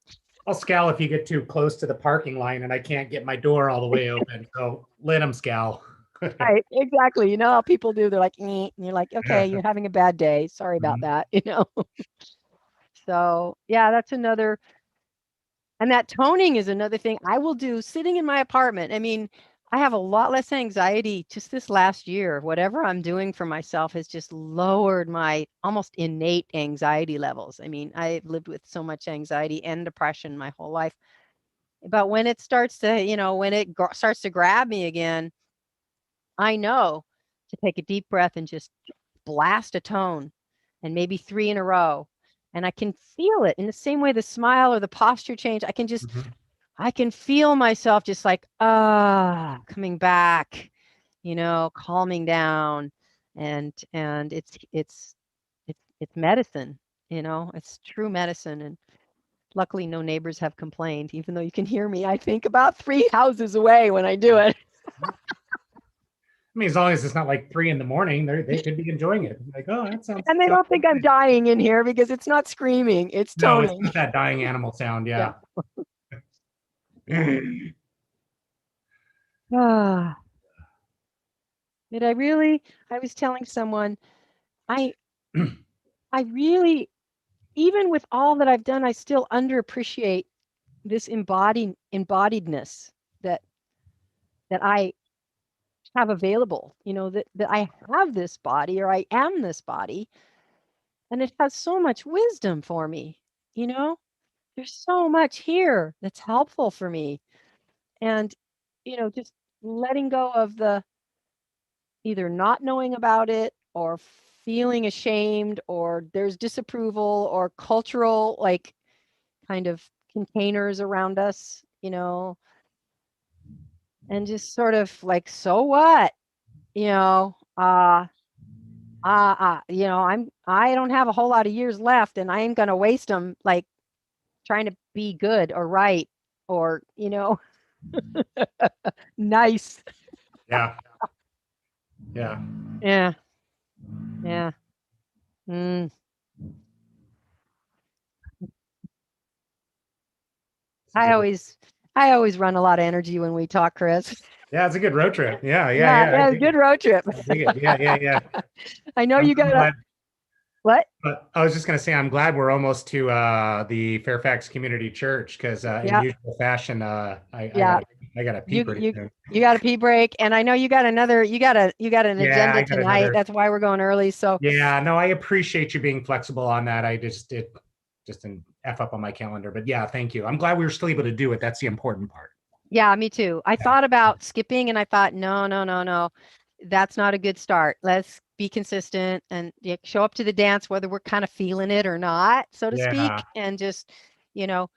I'll scowl if you get too close to the parking line and I can't get my door all the way open. So let them scowl. Right, exactly. You know how people do. They're like, "Eh," and you're like, okay, you're having a bad day. Sorry about Mhm. that, So yeah, that's another. And that toning is another thing I will do sitting in my apartment. I mean, I have a lot less anxiety just this last year. Whatever I'm doing for myself has just lowered my almost innate anxiety levels. I mean, I've lived with so much anxiety and depression my whole life. But when it starts to, when it starts to grab me again, I know to take a deep breath and just blast a tone, and maybe three in a row. And I can feel it in the same way the smile or the posture change. Mhm. I can feel myself just like, coming back, calming down. And it's medicine, it's true medicine. And luckily no neighbors have complained, even though you can hear me, I think, about 3 houses away when I do it. I mean, as long as it's not like 3 in the morning, they could be enjoying it. Like, oh, that And they sounds don't think I'm good. dying in here because it's not screaming, it's No, it's toning. not that dying animal sound. Yeah. Yeah. Ah, did I was telling someone, I I really, even with all that I've done, I still underappreciate this embodiedness that I have available, that I have this body, or I am this body, and it has so much wisdom for me, you know? There's so much here that's helpful for me. And, just letting go of the either not knowing about it or feeling ashamed, or there's disapproval or cultural, like, kind of containers around us, and just sort of like, so what, you know, I don't have a whole lot of years left, and I ain't gonna waste them like trying to be good or right, or, nice. Yeah. Yeah. Yeah, yeah. Mm. It's a I good. always, I always run a lot of energy when we talk, Chris. Yeah, it's a good road trip. Yeah, yeah, Yeah, yeah. I yeah, dig good it. road trip. I dig it. Yeah, yeah, yeah. I know I'm, you I'm got a glad. What? But I was just going to say, I'm glad we're almost to the Fairfax Community Church because in Yeah, usual fashion, yeah. I got to pee You pretty you soon. you got a pee break, and I know you got an Yeah, agenda I got tonight. another. That's why we're going early. So Yeah, no, I appreciate you being flexible on that. I just it just an F up on my calendar, but yeah, thank you. I'm glad we were still able to do it. That's the important part. yeah, me too. I Yeah, thought about skipping, and I thought, no, no, no, no, that's not a good start. Let's be consistent and show up to the dance, whether we're kind of feeling it or not, so to yeah. speak, and just, you know,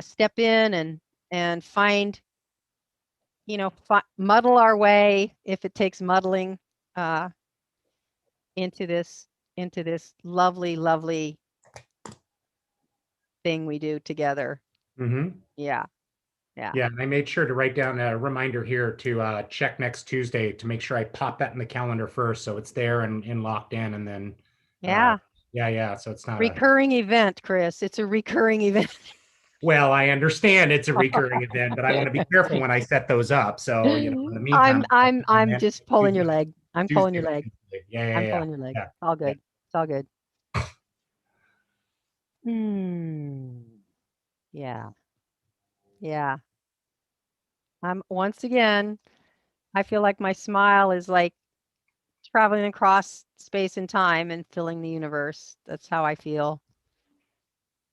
step in and find, muddle our way if it takes muddling uh, into this lovely, lovely thing we do together. Hmm. Yeah, yeah, Yeah, and I made sure to write down a reminder here to check next Tuesday to make sure I pop that in the calendar first, so it's there and locked in, and then uh, yeah. yeah. So it's not a Recurring event, Chris. It's a recurring event. well, I understand it's a recurring event, but I want to be careful when I set those up. So in the meantime, I'm just pulling your leg. I'm pulling Tuesday, your leg. I'm yeah, pulling your leg. yeah, It's all yeah. good. It's all good. Hmm. Yeah. Yeah. I'm once again, I feel like my smile is like traveling across space and time and filling the universe. That's how I feel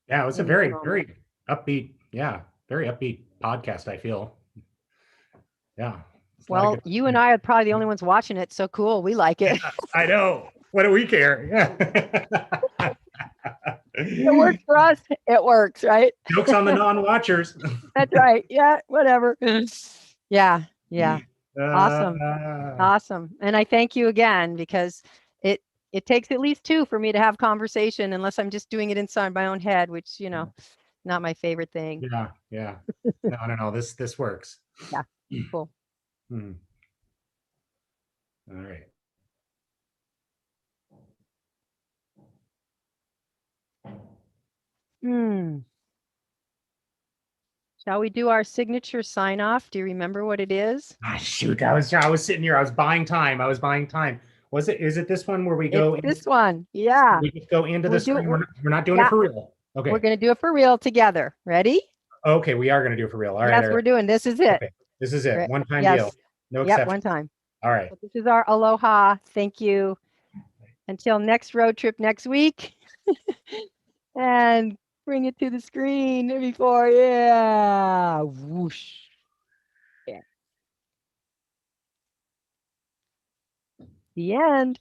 Yeah, it was a in this very, moment. very upbeat, yeah, very upbeat podcast, I feel. Yeah, it's a lot of Well, good. you and I are probably the only ones watching it, so cool. We like Yeah, it. I know. What do we care? Yeah. It works for us. It works, right? Jokes on the non-watchers. That's right. Yeah, whatever. Yeah, yeah. Awesome. Uh, Awesome. And I thank you again because it it takes at least two for me to have conversation unless I'm just doing it inside my own head, which, not my favorite thing. yeah, yeah. No, no, no. This works. Yeah. Cool. Hmm. All right. Hmm. Shall we do our signature sign off? Do you remember what it is? Ah, shoot, I was sitting here. I was buying time. I was buying time. Was it? Is it this one where we It's go in? this one. Yeah. We just go into the We'll do it. screen. We're not doing it Yeah, for real. we're Okay. going to do it for real together. Ready? Okay, we are going to do it for real. All right, Yes, all right. we're doing this is it. Okay. This is it. One time deal. Yes. No Yep, one exceptions. time. All right. So this is our aloha. Thank you. Until next road trip next week. And bring it to the screen before, yeah. Whoosh. Yeah. The end.